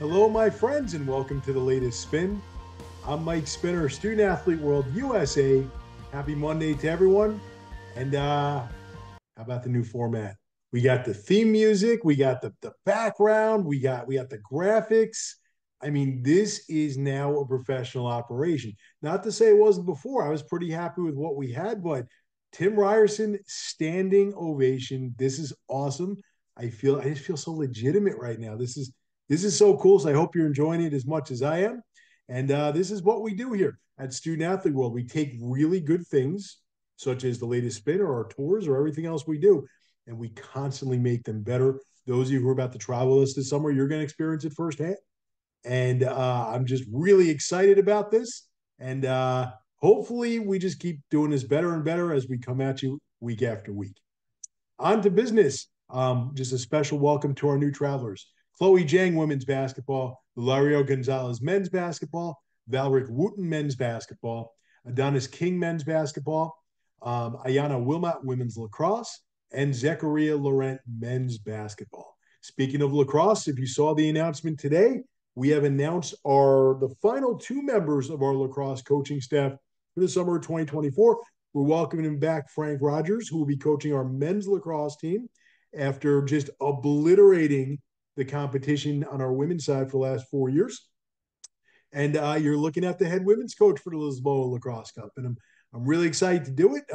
Hello, my friends, and welcome to the latest spin. I'm Mike Spinner, Student Athlete World USA. Happy Monday to everyone. And how about the new format? We got the theme music, we got the background, we got the graphics. I mean, this is now a professional operation. Not to say it wasn't before. I was pretty happy with what we had, but Tim Ryerson, standing ovation. This is awesome. I just feel so legitimate right now. This is so cool. So I hope you're enjoying it as much as I am. And this is what we do here at Student Athlete World. We take really good things, such as the latest spin or our tours or everything else we do, and we constantly make them better. Those of you who are about to travel with us this summer, you're going to experience it firsthand. And I'm just really excited about this. And hopefully, we just keep doing this better and better as we come at you week after week. On to business. Just a special welcome to our new travelers. Chloe Jang, women's basketball. Hilario Gonzalez, men's basketball. Valric Wooten, men's basketball. Adonis King, men's basketball. Ayana Wilmot, women's lacrosse. And Zachariah Laurent, men's basketball. Speaking of lacrosse, if you saw the announcement today, we have announced the final two members of our lacrosse coaching staff for the summer of 2024. We're welcoming back Frank Rogers, who will be coaching our men's lacrosse team after just obliterating the competition on our women's side for the last 4 years. And you're looking at the head women's coach for the Lisboa Lacrosse Cup. And I'm really excited to do it.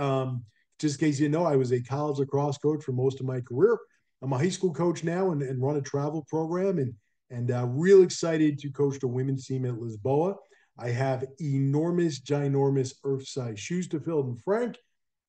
Just in case you know, I was a college lacrosse coach for most of my career. I'm a high school coach now and run a travel program and real excited to coach the women's team at Lisboa. I have enormous, ginormous earth-size shoes to fill in Frank.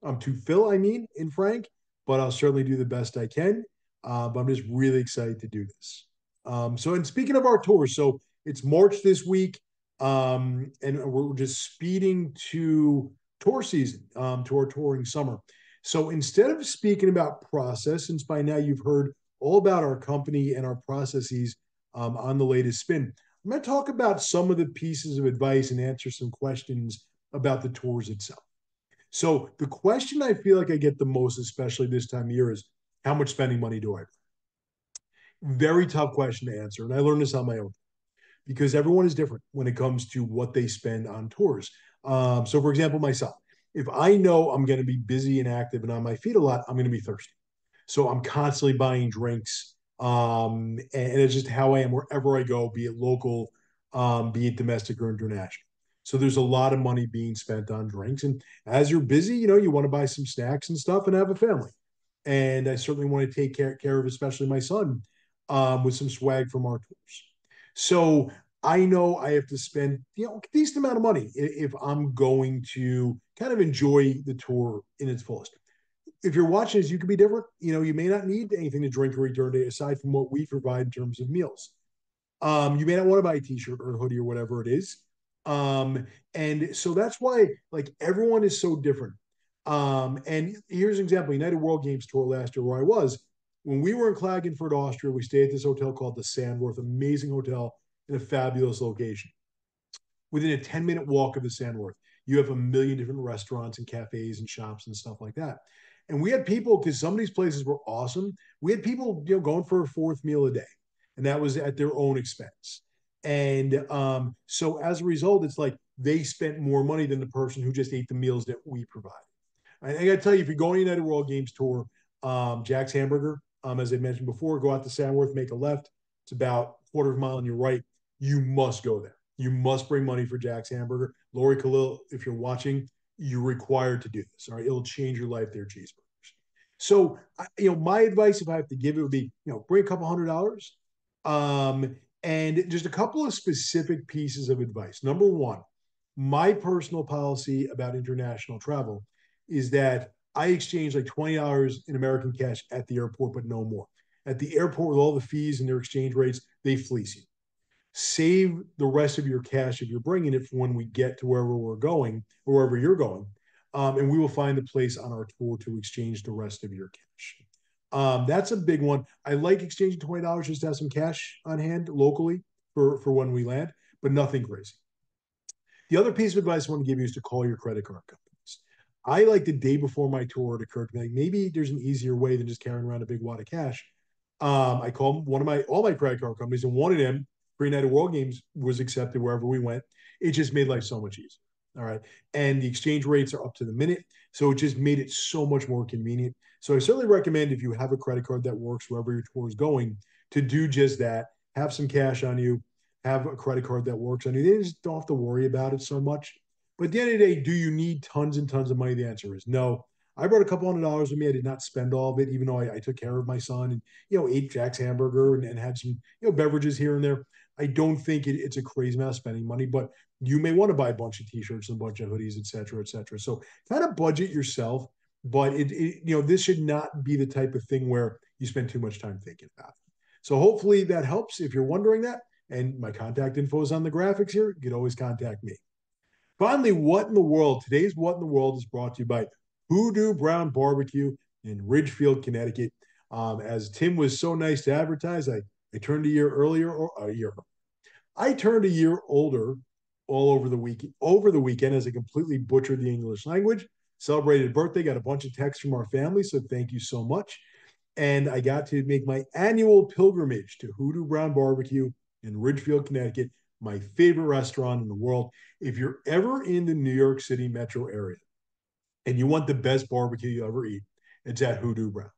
In Frank, but I'll certainly do the best I can. But I'm just really excited to do this. And speaking of our tour, so it's March this week, and we're just speeding to tour season, to our touring summer. So instead of speaking about process, since by now you've heard all about our company and our processes on the latest spin, I'm going to talk about some of the pieces of advice and answer some questions about the tours itself. So the question I feel like I get the most, especially this time of year, is how much spending money do I have? Very tough question to answer. And I learned this on my own because everyone is different when it comes to what they spend on tours. So, for example, myself, if I know I'm going to be busy and active and on my feet a lot, I'm going to be thirsty. So I'm constantly buying drinks. And it's just how I am wherever I go, be it local, be it domestic or international. So there's a lot of money being spent on drinks. And as you're busy, you want to buy some snacks and stuff and have a family. And I certainly want to take care of, especially my son, with some swag from our tours. So I know I have to spend, a decent amount of money if I'm going to kind of enjoy the tour in its fullest. If you're watching this, you could be different. You may not need anything to drink or return day aside from what we provide in terms of meals. You may not want to buy a t-shirt or a hoodie or whatever it is. And so that's why like everyone is so different. And here's an example: United World Games tour last year where I was. When we were in Klagenfurt, Austria, we stayed at this hotel called the Sandworth, amazing hotel in a fabulous location. Within a 10-minute walk of the Sandworth, you have a million different restaurants and cafes and shops and stuff like that. And we had people, because some of these places were awesome, we had people going for a fourth meal a day, and that was at their own expense. And so as a result, it's like they spent more money than the person who just ate the meals that we provide. I got to tell you, if you're going to United World Games tour, Jack's Hamburger, as I mentioned before, go out to Sandworth, make a left. It's about a quarter of a mile on your right. You must go there. You must bring money for Jack's Hamburger. Lori Khalil, if you're watching, you're required to do this. All right, it'll change your life. Their cheeseburgers. So, my advice, if I have to give it, would be, bring a couple $100, and just a couple of specific pieces of advice. Number one, my personal policy about international travel is that I exchange like $20 in American cash at the airport, but no more. At the airport, with all the fees and their exchange rates, they fleece you. Save the rest of your cash if you're bringing it for when we get to wherever we're going, or wherever you're going, and we will find a place on our tour to exchange the rest of your cash. That's a big one. I like exchanging $20 just to have some cash on hand locally for when we land, but nothing crazy. The other piece of advice I want to give you is to call your credit card companies. I like the day before my tour to occur to me, like maybe there's an easier way than just carrying around a big wad of cash. I call one of all my credit card companies, and one of them pre-night of World Games was accepted wherever we went. It just made life so much easier. All right. And the exchange rates are up to the minute. So it just made it so much more convenient. So I certainly recommend if you have a credit card that works wherever your tour is going to do just that. Have some cash on you, have a credit card that works on you. They just don't have to worry about it so much. But at the end of the day, do you need tons and tons of money? The answer is no. I brought a couple $100 with me. I did not spend all of it, even though I took care of my son and ate Jack's hamburger and had some beverages here and there. I don't think it's a crazy amount of spending money, but you may want to buy a bunch of t-shirts and a bunch of hoodies, et cetera, et cetera. So kind of budget yourself, but this should not be the type of thing where you spend too much time thinking about it. So hopefully that helps. If you're wondering that, and my contact info is on the graphics here, you can always contact me. Finally, what in the world? Today's What in the World is brought to you by Hoodoo Brown Barbecue in Ridgefield, Connecticut. As Tim was so nice to advertise, I turned a year earlier, or a year. I turned a year older all over the weekend as I completely butchered the English language. Celebrated birthday, got a bunch of texts from our family, so thank you so much. And I got to make my annual pilgrimage to Hoodoo Brown Barbecue in Ridgefield, Connecticut, my favorite restaurant in the world. If you're ever in the New York City metro area and you want the best barbecue you ever eat, it's at Hoodoo Brown.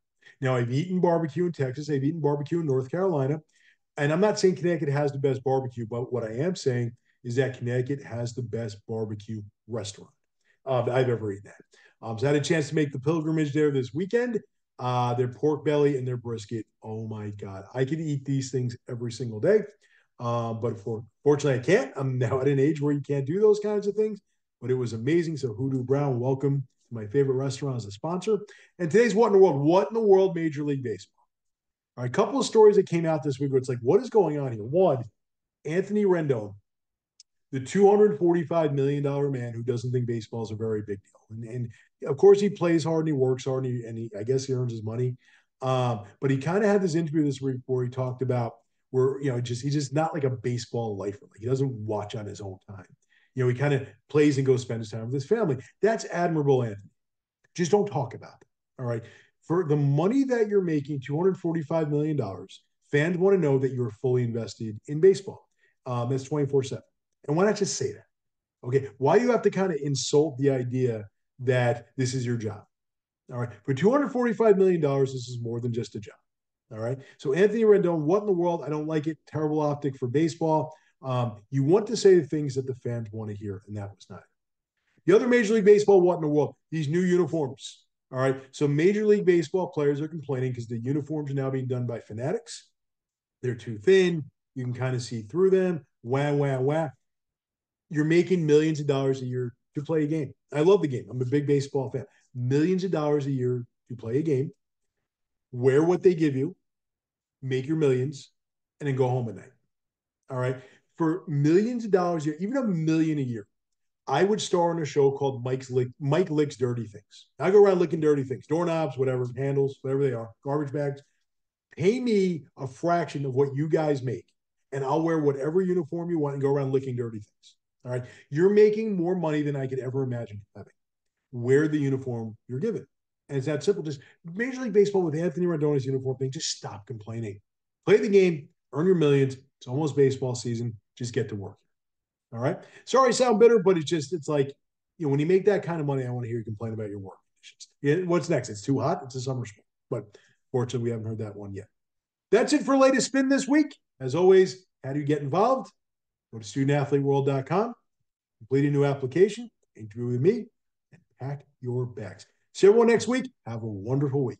Now, I've eaten barbecue in Texas, I've eaten barbecue in North Carolina, and I'm not saying Connecticut has the best barbecue, but what I am saying is that Connecticut has the best barbecue restaurant I've ever eaten at. So I had a chance to make the pilgrimage there this weekend. Their pork belly and their brisket. Oh my God. I could eat these things every single day. But fortunately, I can't. I'm now at an age where you can't do those kinds of things. But it was amazing. So Hoodoo Brown, welcome to my favorite restaurant as a sponsor. And today's What in the World? What in the world, Major League Baseball? All right, a couple of stories that came out this week where it's like, what is going on here? One, Anthony Rendon, the $245 million man who doesn't think baseball is a very big deal. And of course, he plays hard and he works hard and he I guess he earns his money. But he kind of had this interview this week where he talked about where, he's just not like a baseball lifer. Like he doesn't watch on his own time. He kind of plays and goes spend his time with his family. That's admirable, Anthony. Just don't talk about it. All right. For the money that you're making, $245 million, fans want to know that you're fully invested in baseball. That's 24/7. And why not just say that? Okay. Why do you have to kind of insult the idea that this is your job? All right. For $245 million, this is more than just a job. All right. So Anthony Rendon, what in the world? I don't like it. Terrible optic for baseball. You want to say the things that the fans want to hear, and that was not it. The other Major League Baseball, what in the world? These new uniforms. All right. So Major League Baseball players are complaining because the uniforms are now being done by Fanatics. They're too thin. You can kind of see through them. Wah, wah, wah. You're making millions of dollars a year to play a game. I love the game. I'm a big baseball fan. Millions of dollars a year to play a game, wear what they give you, make your millions, and then go home at night. All right. For millions of dollars a year, even $1 million a year, I would star in a show called Mike Licks Dirty Things. I go around licking dirty things, doorknobs, whatever, handles, whatever they are, garbage bags. Pay me a fraction of what you guys make, and I'll wear whatever uniform you want and go around licking dirty things. All right. You're making more money than I could ever imagine having. Wear the uniform you're given. And it's that simple. Just Major League Baseball with Anthony Rendona's uniform thing, just stop complaining. Play the game, earn your millions. It's almost baseball season. Just get to work. All right. Sorry, I sound bitter, but it's like, when you make that kind of money, I want to hear you complain about your work conditions. Yeah, what's next? It's too hot. It's a summer sport. But fortunately, we haven't heard that one yet. That's it for latest spin this week. As always, how do you get involved? Go to studentathleteworld.com, complete a new application, interview with me, and pack your bags. See everyone next week. Have a wonderful week.